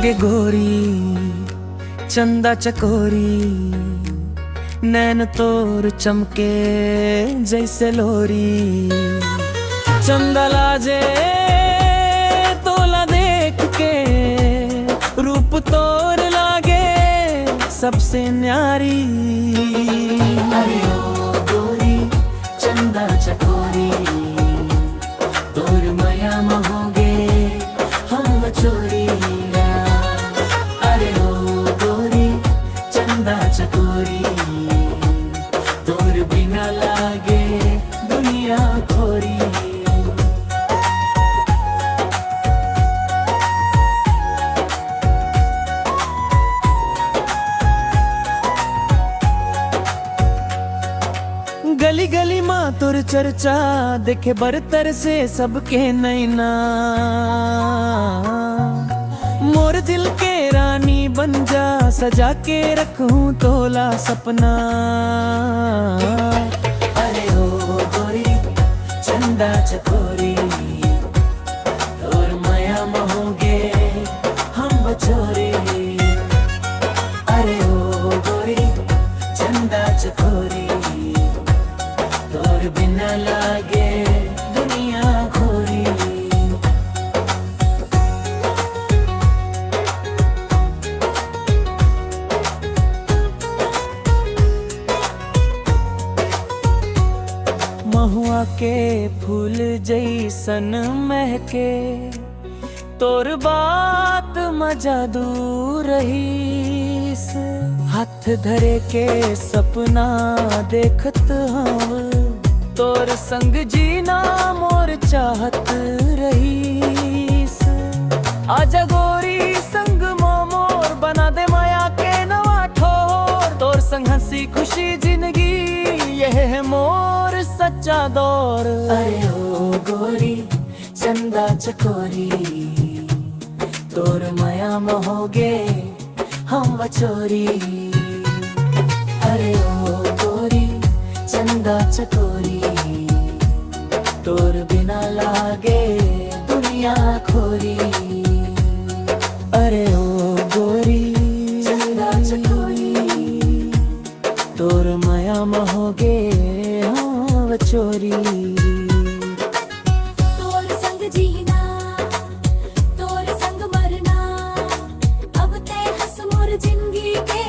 होगे गोरी चंदा चकोरी, नैन तोर चमके जैसे लोरी। चंदा लाजे तोला देख के, रूप तोर लागे सबसे न्यारी। अरे ओ गोरी चंदा चकोरी, तोर माया महोगे हम चोरी। अरे ओ गोरी चंदा चकोरी, तोर बिना लागे दुनिया खोरी। गली गली माँ तुर चर्चा देखे बरतर से सबके नैना। मोर दिल के रानी बन जा, सजा के रखूं तोला सपना। अरे ओ गोरी चंदा चकोरी, तोर माया महोगे हम बचोरी। अरे ओ गोरी चंदा चकोरी, तोर बिना लागे दुनिया खोरी। महुआ के फूल जैसन महके, तोर बात मजा दूर रहीस। हाथ धरे के सपना देखत हूँ, तोर संग जीना मोर चाहत रहीस। आजा गोरी संग मोर बना दे माया के नवा ठोर। तोर संग हंसी खुशी जिंदगी यह है मोर सच्चा दौर। अरे ओ गोरी चंदा चकोरी, तोर माया महोगे हम बचोरी। अरे ओ गोरी चंदा चकोरी, तोर बिना लागे दुनिया खोरी। अरे ओ गोरी चंदा चकोरी, तोर माया महोगे हाँ चोरी। तोर संग जीना तोर संग मरना, अब ते हंस मोर जिंदगी के